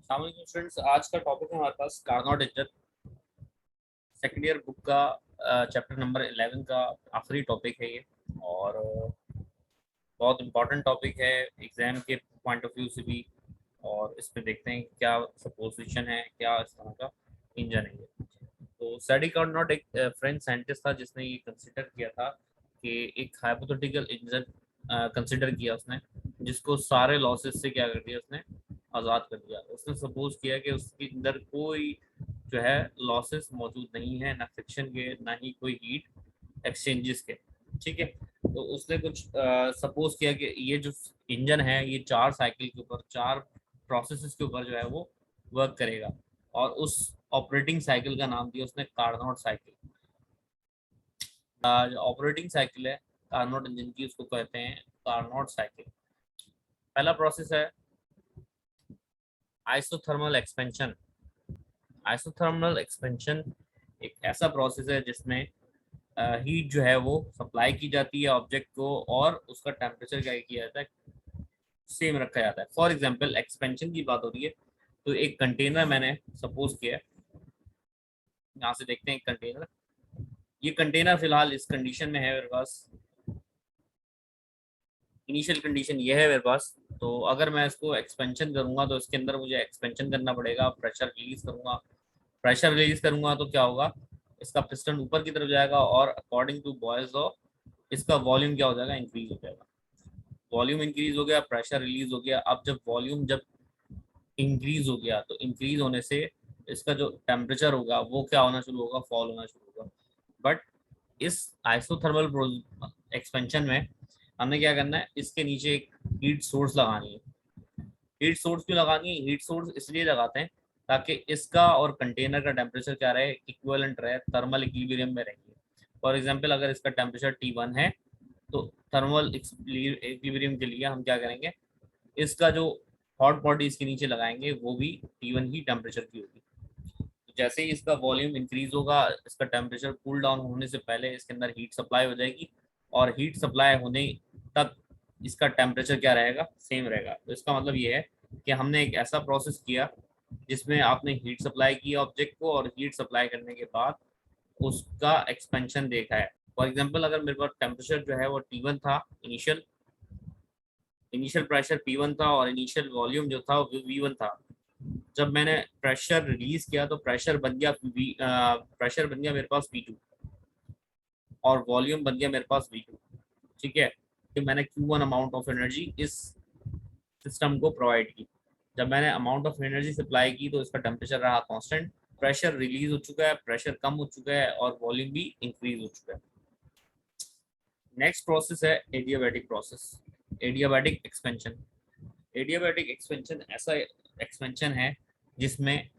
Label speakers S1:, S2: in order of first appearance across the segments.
S1: Students, आज का topic है हमारे पास Carnot engine. Second year book का चैप्टर नंबर 11 का आखिरी टॉपिक है ये। और बहुत इम्पोर्टेंट टॉपिक है एग्जाम के पॉइंट ऑफ व्यू से भी। और इसमें देखते हैं कि क्या सपोजिशन है, क्या इस तरह का इंजन है ये। तो सैडी कार्नोट एक फ्रेंच साइंटिस्ट था जिसने ये कंसिडर किया था कि एक हाइपोथेटिकल इंजन कंसिडर किया उसने, जिसको सारे लॉसेस से क्या कर दिया उसने, आज़ाद कर दिया। उसने सपोज किया कि उसके अंदर कोई जो है लॉसेस मौजूद नहीं है, ना फ्रिक्शन के ना ही कोई हीट एक्सचेंजेस के। ठीक है, तो उसने कुछ सपोज किया कि ये जो इंजन है ये 4 साइकिल के ऊपर, 4 प्रोसेसेस के ऊपर जो है वो वर्क करेगा। और उस ऑपरेटिंग साइकिल का नाम दिया उसने कार्नोट साइकिल। जो ऑपरेटिंग साइकिल है कार्नोट इंजन की, उसको कहते हैं कार्नोट साइकिल। पहला प्रोसेस है आइसोथर्मल एक्सपेंशन। आइसोथर्मल एक्सपेंशन एक ऐसा प्रोसेस है जिसमें हीट जो है वो सप्लाई की जाती है ऑब्जेक्ट को, और उसका टेम्परेचर क्या किया जाता है, सेम रखा जाता है। फॉर एग्जांपल एक्सपेंशन की बात हो रही है, तो एक कंटेनर मैंने सपोज किया है। यहाँ से देखते हैं एक कंटेनर, ये कंटेनर फिलहाल इस कंडीशन में है मेरे पास। इनिशियल कंडीशन ये है मेरे पास। तो अगर मैं इसको एक्सपेंशन करूंगा तो इसके अंदर मुझे एक्सपेंशन करना पड़ेगा, प्रेशर रिलीज करूंगा। प्रेशर रिलीज करूंगा तो क्या होगा, इसका पिस्टन ऊपर की तरफ जाएगा और अकॉर्डिंग टू बॉयज लॉ इसका वॉल्यूम क्या हो जाएगा, इंक्रीज हो जाएगा। वॉल्यूम इंक्रीज हो गया, प्रेशर रिलीज हो गया। अब जब वॉल्यूम जब इंक्रीज हो गया तो इंक्रीज होने से इसका जो टेम्परेचर होगा वो क्या होना शुरू होगा, फॉल होना शुरू होगा। बट इस आइसोथर्मल एक्सपेंशन में हमें क्या करना है, इसके नीचे एक हीट सोर्स लगानी है। हीट सोर्स क्यों लगानी है, हीट सोर्स इसलिए लगाते हैं ताकि इसका और कंटेनर का टेम्परेचर क्या रहे, इक्विवेलेंट रहे, थर्मल इक्विलिब्रियम में रहेंगे। फॉर एग्जांपल अगर इसका टेम्परेचर T1 है तो थर्मल इक्विलिब्रियम के लिए हम क्या करेंगे, इसका जो हॉट बॉडी इसके नीचे लगाएंगे वो भी T1 ही टेम्परेचर की होगी। तो जैसे ही इसका वॉल्यूम इंक्रीज होगा, इसका टेम्परेचर कूल डाउन होने से पहले इसके अंदर हीट सप्लाई हो जाएगी, और हीट सप्लाई होने तक इसका टेम्परेचर क्या रहेगा, सेम रहेगा। तो इसका मतलब ये है कि हमने एक ऐसा प्रोसेस किया जिसमें आपने हीट सप्लाई की ऑब्जेक्ट को, और हीट सप्लाई करने के बाद उसका एक्सपेंशन देखा है। फॉर एग्जाम्पल अगर मेरे पास टेम्परेचर जो है वो T1 था, इनिशियल इनिशियल प्रेशर P1 था, और इनिशियल वॉल्यूम जो था वो V1 था। जब मैंने प्रेशर रिलीज किया तो प्रेशर बन गया मेरे पास V2, और वॉल्यूम बन गया मेरे पास V2। ठीक है, कि मैंने Q1 अमाउंट ऑफ एनर्जी इस सिस्टम को प्रोवाइड की। जब मैंने अमाउंट ऑफ एनर्जी सप्लाई की तो इसका टेम्परेचर रहा कांस्टेंट, प्रेशर रिलीज हो चुका है, प्रेशर कम हो चुका है, और वॉल्यूम भी इंक्रीज हो चुका है। नेक्स्ट प्रोसेस है adiabatic process, adiabatic expansion. Adiabatic expansion ऐसा एक्सपेंशन है जिसमें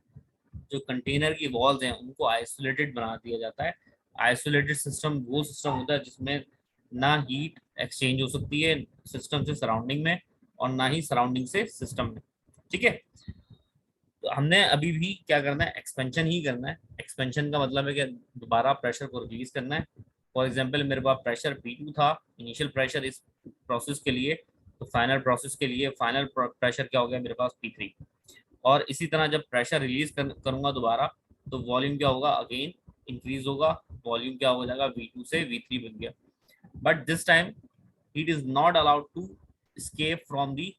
S1: जो कंटेनर की वॉल्स हैं उनको आइसोलेटेड बना दिया जाता है। आइसोलेटेड सिस्टम वो सिस्टम होता है जिसमें ना हीट एक्सचेंज हो सकती है सिस्टम से सराउंडिंग में, और ना ही सराउंडिंग से सिस्टम में। ठीक है, तो हमने अभी भी क्या करना है, एक्सपेंशन ही करना है। एक्सपेंशन का मतलब है कि दोबारा प्रेशर को रिलीज करना है। फॉर एग्जांपल मेरे पास प्रेशर P2 था, इनिशियल प्रेशर इस प्रोसेस के लिए, तो फाइनल प्रोसेस के लिए फाइनल प्रेशर क्या हो गया मेरे पास P3। और इसी तरह जब प्रेशर रिलीज करूंगा दोबारा, तो वॉल्यूम क्या होगा, अगेन इंक्रीज होगा। वॉल्यूम क्या हो जाएगा, V2 से V3 बन गया। But this time heat is not allowed to escape from the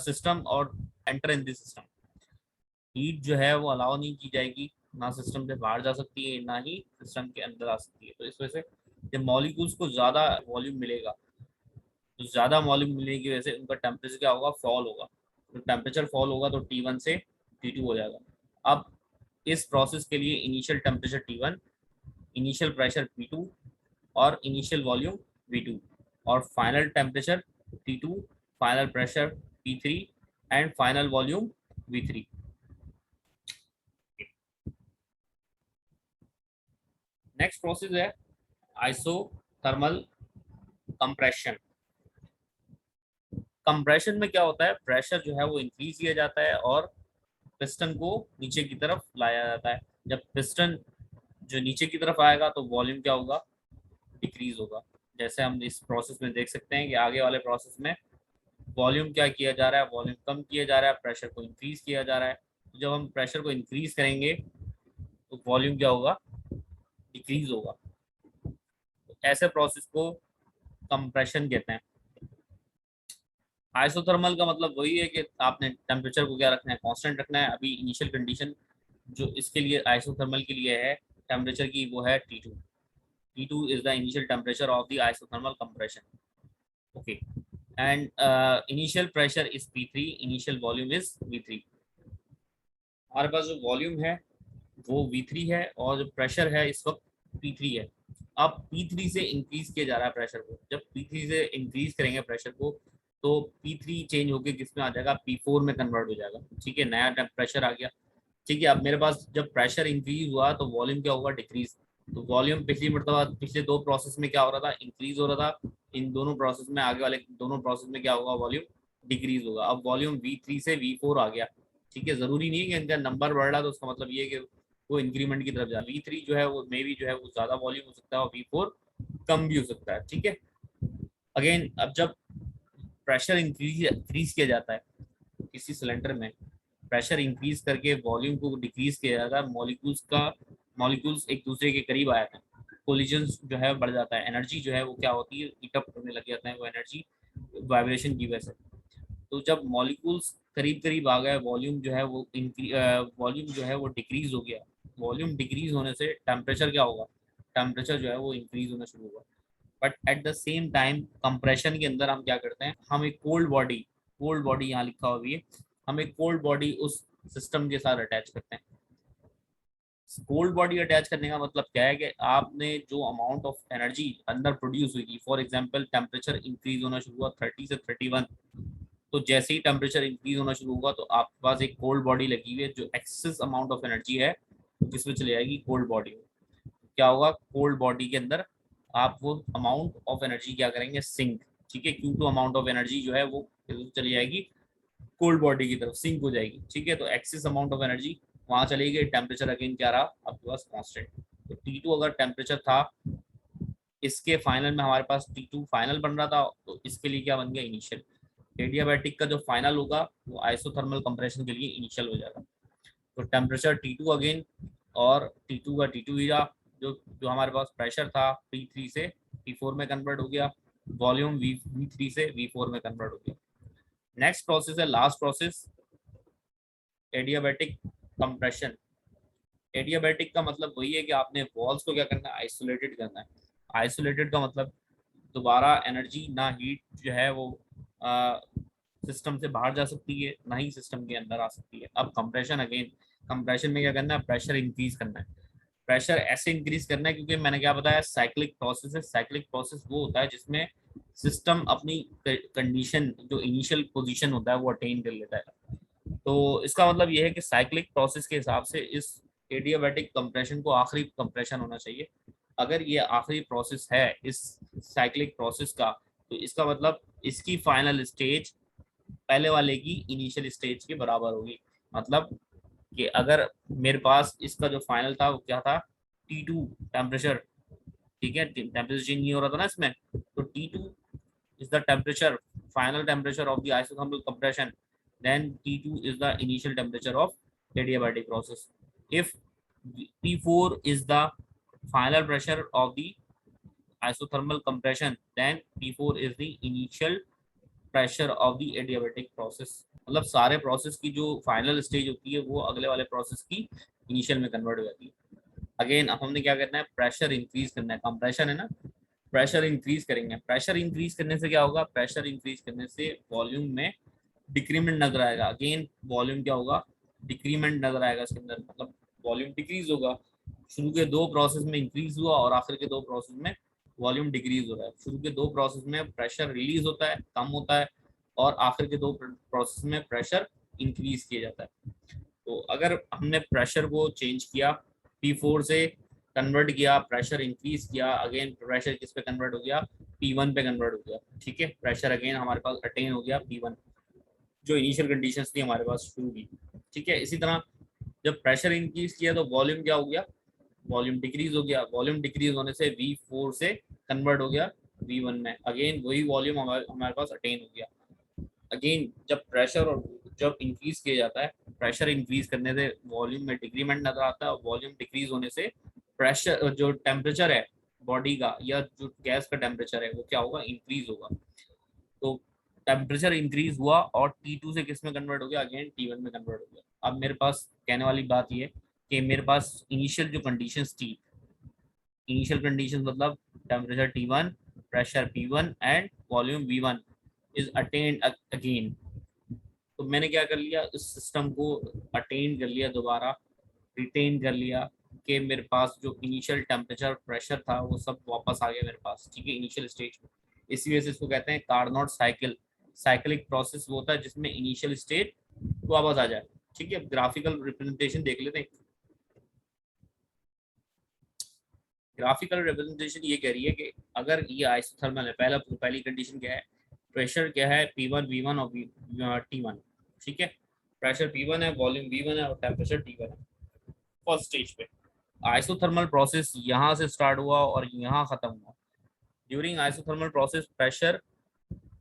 S1: system और enter in the system. Heat जो है वो अलाउ नहीं की जाएगी, ना सिस्टम से बाहर जा सकती है ना ही सिस्टम के अंदर आ सकती है। तो इस वजह से जब मॉलिक्यूल्स को ज़्यादा वॉल्यूम मिलेगा, तो ज़्यादा वॉल्यूम मिलने की वजह से उनका टेम्परेचर क्या होगा, फॉल होगा। तो टेम्परेचर फॉल होगा तो T1 से T2 हो जाएगा। अब इस प्रोसेस के लिए initial temperature T1, initial pressure P2, और इनिशियल वॉल्यूम V2, और final temperature T2, final pressure P3, and final volume V3। Next process है आइसोथर्मल कंप्रेशन। कंप्रेशन में क्या होता है, प्रेशर जो है वो इंक्रीज किया जाता है और पिस्टन को नीचे की तरफ लाया जाता है। जब पिस्टन जो नीचे की तरफ आएगा तो वॉल्यूम क्या होगा, डिक्रीज होगा। जैसे हम इस प्रोसेस में देख सकते हैं कि आगे वाले प्रोसेस में वॉल्यूम क्या किया जा रहा है, वॉल्यूम कम किया जा रहा है, प्रेशर को इंक्रीज किया जा रहा है। तो जब हम प्रेशर को इंक्रीज करेंगे तो वॉल्यूम क्या होगा, डिक्रीज होगा। तो ऐसे प्रोसेस को कंप्रेशन कहते हैं। आइसोथर्मल का मतलब वही है कि आपने टेम्परेचर को क्या रखना है, कांस्टेंट रखना है। अभी इनिशियल कंडीशन जो इसके लिए आइसोथर्मल के लिए है टेम्परेचर की, वो है T2। T2 is the initial temperature of the isothermal compression. Okay, and initial pressure is P3, initial volume is V3। हमारे पास जो वॉल्यूम है वो V3 है और जो प्रेशर है इस वक्त P3 है। अब P3 से इंक्रीज किया जा रहा है प्रेशर को। जब P3 से इंक्रीज करेंगे प्रेशर को तो P3 चेंज होकर किसमें आ जाएगा, P4 में कन्वर्ट हो जाएगा। ठीक है, नया प्रेशर आ गया। ठीक है, अब मेरे पास जब प्रेशर इंक्रीज हुआ तो वॉल्यूम क्या होगा, डिक्रीज। तो वॉल्यूम पिछली मरतबा पिछले दो प्रोसेस में क्या हो रहा था, इंक्रीज हो रहा था। इन दोनों प्रोसेस में, आगे वाले दोनों प्रोसेस में क्या होगा, वॉल्यूम डिक्रीज होगा। अब वॉल्यूम V3 से V4 आ गया। ठीक है, जरूरी नहीं है कि इनका नंबर बढ़ रहा तो उसका मतलब ये है कि वो इंक्रीमेंट की तरफ जा। V3 जो है वो मे बी जो है वो ज्यादा वॉल्यूम हो सकता है और V4 कम भी हो सकता है। ठीक है, अगेन अब जब प्रेशर इंक्रीज किया जाता है किसी सिलेंडर में, प्रेशर इंक्रीज करके वॉल्यूम को डिक्रीज किया जाता है, मॉलिक्यूल्स एक दूसरे के करीब आ जाते हैं, कोलिजन जो है बढ़ जाता है, एनर्जी जो है वो क्या होती है, हीट अप होने लग जाता है, वो एनर्जी वाइब्रेशन की वजह से। तो जब मॉलिक्यूल्स करीब करीब आ गए, वॉल्यूम जो है वो डिक्रीज हो गया। वॉल्यूम डिक्रीज होने से टेम्परेचर क्या होगा, टेम्परेचर जो है वो इंक्रीज होना शुरू होगा। But at the same time compression के अंदर हम क्या करते हैं, हम एक कोल्ड बॉडी यहाँ लिखा हुआ भी है, हम एक कोल्ड बॉडी उस सिस्टम के साथ अटैच करते हैं। कोल्ड बॉडी अटैच करने का मतलब क्या है कि आपने जो अमाउंट ऑफ एनर्जी अंदर प्रोड्यूस हुई थी, फॉर एग्जांपल टेम्परेचर इंक्रीज होना शुरू हुआ 30 से 31, तो जैसे ही टेम्परेचर इंक्रीज होना शुरू होगा तो आपके पास एक कोल्ड बॉडी लगी हुई है जो एक्सेस अमाउंट ऑफ एनर्जी है किसमें चली जाएगी, कोल्ड बॉडी में। क्या होगा, कोल्ड बॉडी के अंदर आप वो अमाउंट ऑफ एनर्जी क्या करेंगे, सिंक। ठीक है, Q2 अमाउंट ऑफ एनर्जी जो है वो चली जाएगी कोल्ड बॉडी की तरफ, सिंक हो जाएगी। ठीक है, तो एक्सेस अमाउंट ऑफ एनर्जी वहां चली गई। टेम्परेचर अगेन क्या रहा आपके पास, कांस्टेंट। तो T2 अगर टेम्परेचर था, इसके फाइनल में हमारे पास T2 फाइनल बन रहा था, तो इसके लिए क्या बन गया, इनिशियल। एडियाबैटिक का जो फाइनल होगा वो आइसोथर्मल कंप्रेशन के लिए इनिशियल हो जाएगा। तो टेम्परेचर T2 अगेन, और T2 का T2 ही रहा। जो जो हमारे पास प्रेशर था P3 से P4 में कन्वर्ट हो गया, वॉल्यूम V3 से V4 में कन्वर्ट हो गया। नेक्स्ट प्रोसेस है, last process, adiabatic compression. Adiabatic का मतलब वही है कि आपने वॉल्स को क्या करना है, आइसोलेटेड करना है। आइसोलेटेड का मतलब दोबारा एनर्जी ना हीट जो है वो सिस्टम से बाहर जा सकती है, ना ही सिस्टम के अंदर आ सकती है। अब कंप्रेशन अगेन, कंप्रेशन में क्या करना है, प्रेशर इंक्रीज करना है। प्रेशर ऐसे इंक्रीज करना है क्योंकि मैंने क्या बताया, साइक्लिक प्रोसेस है। साइक्लिक प्रोसेस वो होता है जिसमें सिस्टम अपनी कंडीशन जो इनिशियल पोजीशन होता है वो अटेन कर लेता है। तो इसका मतलब ये है कि साइक्लिक प्रोसेस के हिसाब से इस एडियाबैटिक कंप्रेशन को आखिरी कंप्रेशन होना चाहिए। अगर ये आखिरी प्रोसेस है इस साइक्लिक प्रोसेस का, तो इसका मतलब इसकी फाइनल स्टेज पहले वाले की इनिशियल स्टेज के बराबर होगी। मतलब कि अगर मेरे पास इसका जो फाइनल था वो क्या था, T2 टेम्परेचर। ठीक है, टेम्परेचर चेंज नहीं हो रहा था ना इसमें, तो T2 is the temperature, final temperature of the isothermal compression, then T2 is the initial temperature of adiabatic process. If P4 is the final pressure of the isothermal compression, then P4 is the initial pressure of the adiabatic process। मतलब सारे process की जो final stage होती है वो अगले वाले process की इनिशियल में कन्वर्ट हो जाती है। अगेन हमने क्या करना है, प्रेशर इंक्रीज करना है, कंप्रेशन है ना, प्रेशर इंक्रीज करेंगे। प्रेशर इंक्रीज करने से क्या होगा, प्रेशर इंक्रीज करने से वॉल्यूम में डिक्रीमेंट नजर आएगा। अगेन वॉल्यूम क्या होगा, डिक्रीमेंट नजर आएगा इसके अंदर, मतलब वॉल्यूम डिक्रीज होगा। शुरू के दो प्रोसेस में इंक्रीज हुआ और आखिर के दो प्रोसेस में वॉल्यूम डिक्रीज हो रहा है। शुरू के दो प्रोसेस में प्रेशर रिलीज होता है, कम होता है, और आखिर के दो प्रोसेस में प्रेशर इंक्रीज किया जाता है। तो अगर हमने प्रेशर को चेंज किया, P4 से कन्वर्ट किया, प्रेशर इंक्रीज किया, अगेन प्रेशर किस पे कन्वर्ट हो गया, P1 पे कन्वर्ट हो गया। ठीक है, प्रेशर अगेन हमारे पास अटेन हो गया P1, जो इनिशियल कंडीशंस थी हमारे पास शुरू की। ठीक है, इसी तरह जब प्रेशर इंक्रीज किया तो वॉल्यूम क्या हो गया, वॉल्यूम डिक्रीज हो गया। वॉल्यूम डिक्रीज होने से V4 से कन्वर्ट हो गया V1 में, अगेन वही वॉल्यूम हमारे पास अटेन हो गया। अगेन जब प्रेशर और जब इंक्रीज किया जाता है, प्रेशर इंक्रीज करने से वॉल्यूम में डिक्रीमेंट नजर आता है, और वॉल्यूम डिक्रीज होने से प्रेशर जो टेम्परेचर है बॉडी का या जो गैस का टेम्परेचर है वो क्या होगा, इंक्रीज होगा। तो टेम्परेचर इंक्रीज हुआ और T2 से किस में कन्वर्ट हो गया, अगेन T1 में कन्वर्ट हो गया। अब मेरे पास कहने वाली बात ये कि मेरे पास इनिशियल जो कंडीशंस थी, इनिशियल कंडीशंस मतलब temperature T1, pressure P1 and volume V1 is attend again. तो मैंने क्या कर लिया, इस सिस्टम को अटेन कर लिया, दोबारा रिटेन कर लिया कि मेरे पास जो इनिशियल टेम्परेचर प्रेशर था वो सब वापस आ गया मेरे पास, ठीक है, इनिशियल स्टेज में। इसी वजह से इसको कहते हैं कार्नोट साइकिल। साइक्लिक प्रोसेस वो होता है जिसमें इनिशियल स्टेट वापस आ जाए, ठीक है। ग्राफिकल रिप्रेजेंटेशन देख लेते हैं। ग्राफिकल रिप्रेजेंटेशन ये कह रही है कि अगर ये आइसोथर्मल है, पहली कंडीशन क्या है, प्रेशर क्या है P1 V1 और T1, ठीक है। प्रेशर P1 है, वॉल्यूम V1 है और टेम्परेचर T1 है फर्स्ट स्टेज पे। आइसोथर्मल प्रोसेस यहाँ से स्टार्ट हुआ और यहाँ खत्म हुआ। During isothermal process pressure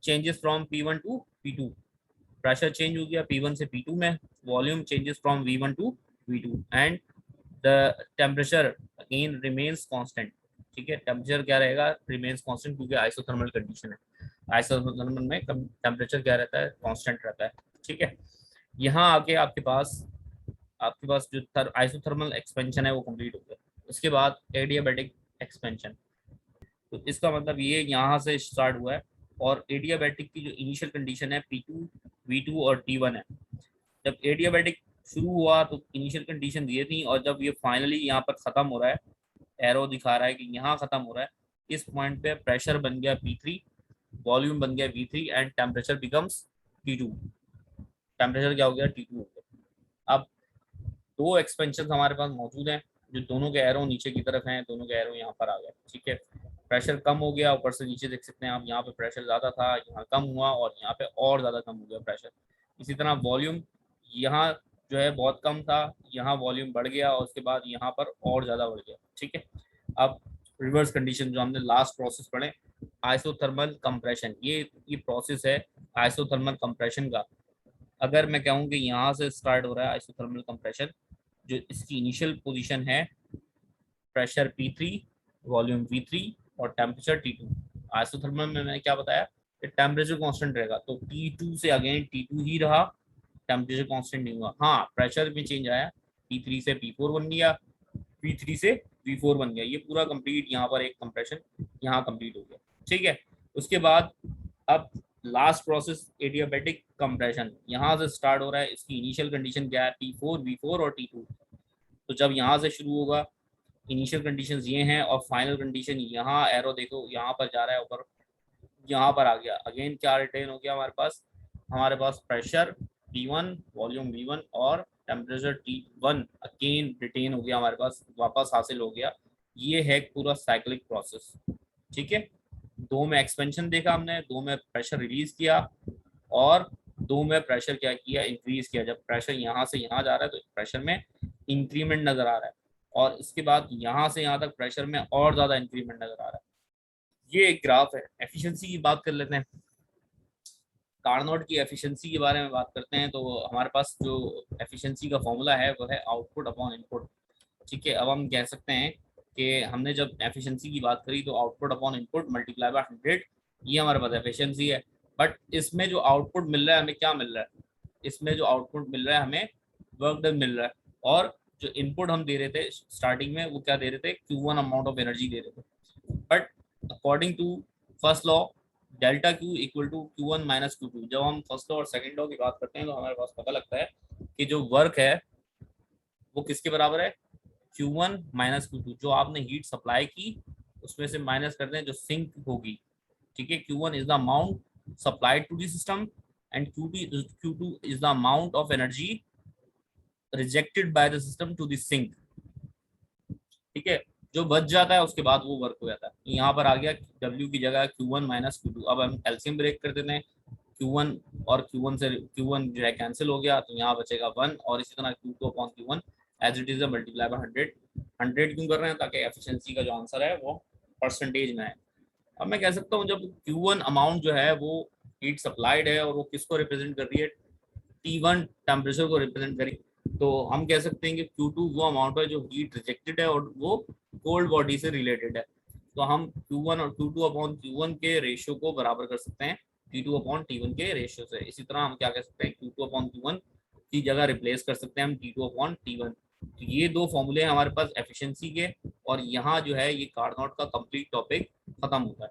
S1: changes from P1 to P2, pressure change हो गया P1 से P2 में, volume changes from V1 to V2 and the temperature again remains constant, ठीक है। टेम्परेचर क्या रहेगा, रिमेन्स कांस्टेंट, क्योंकि आइसोथर्मल कंडीशन है। आइसोथर्मल में टेम्परेचर क्या रहता है, कांस्टेंट रहता है, ठीक है। यहाँ आके आपके पास जो आइसोथर्मल एक्सपेंशन है वो कंप्लीट हो गया। उसके बाद एडियाबैटिक एक्सपेंशन, तो इसका मतलब ये यहाँ से स्टार्ट हुआ है। और एडियाबैटिक की जो इनिशियल कंडीशन है P2 V2 और T1 है। जब एडियाबैटिक शुरू हुआ तो इनिशियल कंडीशन ये थी, और जब ये फाइनली यहाँ पर खत्म हो रहा है, एरो दिखा रहा है कि यहाँ खत्म हो रहा है, इस पॉइंट पे प्रेशर बन गया P3, वॉल्यूम बन गया V3 and temperature becomes T2। Temperature क्या हो गया, T2 हो गया। अब दो एक्सपेंशन हमारे पास मौजूद हैं, जो दोनों के एरो नीचे की तरफ हैं, दोनों के एरो यहाँ पर आ गए, ठीक है। प्रेशर कम हो गया, ऊपर से नीचे देख सकते हैं आप, यहाँ पे प्रेशर ज़्यादा था, यहाँ कम हुआ, और यहाँ पे और ज़्यादा कम हो गया प्रेशर। इसी तरह वॉल्यूम यहाँ जो है बहुत कम था, यहाँ वॉल्यूम बढ़ गया, और उसके बाद यहाँ पर और ज़्यादा बढ़ गया, ठीक है। अब रिवर्स कंडीशन जो हमने लास्ट प्रोसेस पढ़े, आइसोथर्मल कंप्रेशन, ये प्रोसेस है आइसोथर्मल कंप्रेशन का। अगर मैं कहूँ कि यहाँ से स्टार्ट हो रहा है आइसोथर्मल कंप्रेशन, जो इसकी इनिशियल पोजीशन है प्रेशर P3, वॉल्यूम V3 और टेम्परेचर T2। आइसोथर्मल में मैंने क्या बताया कि टेम्परेचर कांस्टेंट रहेगा, तो T2 से अगेन T2 ही रहा, टेम्परेचर कांस्टेंट नहीं हुआ। हाँ, प्रेशर में चेंज आया, P3 से P4 बन गया, P3 से V4 बन गया। ये पूरा कंप्लीट यहाँ पर एक कंप्रेशन यहाँ कंप्लीट हो गया, ठीक है। उसके बाद अब लास्ट प्रोसेस एडियाबैटिक कंप्रेशन यहाँ से स्टार्ट हो रहा है। इसकी इनिशियल कंडीशन क्या है, P4 V4 और T2। तो जब यहाँ से शुरू होगा, इनिशियल कंडीशंस ये हैं, और फाइनल कंडीशन यहाँ, एरो देखो यहाँ पर जा रहा है ऊपर, यहाँ पर आ गया। अगेन क्या रिटेन हो गया हमारे पास प्रेशर P1, वॉल्यूम V1 और टेम्परेचर T1 अगेन रिटेन हो गया, हमारे पास वापस हासिल हो गया। ये है पूरा साइक्लिक प्रोसेस, ठीक है। दो में एक्सपेंशन देखा हमने, दो में प्रेशर रिलीज किया, और दो में प्रेशर क्या किया, इंक्रीज किया। जब प्रेशर यहाँ से यहाँ जा रहा है तो प्रेशर में इंक्रीमेंट नजर आ रहा है, और इसके बाद यहाँ से यहाँ तक प्रेशर में और ज्यादा इंक्रीमेंट नजर आ रहा है। ये एक ग्राफ है। एफिशिएंसी की बात कर लेते हैं, कार्नोट की एफिशिएंसी के बारे में बात करते हैं। तो हमारे पास जो एफिशिएंसी का फॉर्मूला है वो है आउटपुट अपॉन इनपुट, ठीक है। अब हम कह सकते हैं कि हमने जब एफिशिएंसी की बात करी तो output upon input multiply by 100, ये हमारे पास एफिशिएंसी है। बट इसमें जो आउटपुट मिल रहा है हमें क्या मिल रहा है, इसमें जो आउटपुट मिल रहा है हमें वर्क डन मिल रहा है, और जो इनपुट हम दे रहे थे स्टार्टिंग में वो क्या दे रहे थे, Q1 अमाउंट ऑफ एनर्जी दे रहे थे। But according to first law, delta Q equal to Q1 minus Q2, जब हम फर्स्ट लॉ और सेकंड लॉ की बात करते हैं तो हमारे पास पता लगता है कि जो वर्क है वो किसके बराबर है, Q1 माइनस Q2। जो आपने हीट सप्लाई की उसमें से माइनस करते हैं जो सिंक होगी, ठीक है। Q1 is the amount supplied to the system and Q2 is the amount of energy rejected by the system to the sink, ठीक है। जो बच जाता है उसके बाद वो वर्क हो जाता है। यहाँ पर आ गया W की जगह Q1 माइनस Q2। अब हम एलसीएम ब्रेक कर देते हैं, Q1 और Q1 से Q1 जो है कैंसिल हो गया, तो यहाँ बचेगा 1, और इसी तरह Q2 upon Q1 as it is multiply by 100 क्यों कर रहे हैं, ताकि एफिशिएंसी का जो आंसर है वो परसेंटेज में है। अब मैं कह सकता हूँ जब Q1 अमाउंट जो है वो हीट सप्लाइड है और वो किसको रिप्रेजेंट कर रही है, T1 टेम्परेचर को रिप्रेजेंट करी, तो हम कह सकते हैं कि Q2 वो अमाउंट है जो हीट रिजेक्टेड है और वो कोल्ड बॉडी से रिलेटेड है। तो हम Q1 और Q2 अपॉन Q1 के रेशियो को बराबर कर सकते हैं T2 अपॉन T1 के रेशियो से। इसी तरह हम क्या कह सकते हैं, Q2 अपॉन Q1 की जगह रिप्लेस कर सकते हैं हम T2 अपॉन T1। तो ये दो फॉर्मूले हैं हमारे पास एफिशिएंसी के, और यहाँ जो है ये कार्नोट का कंप्लीट टॉपिक खत्म होता है।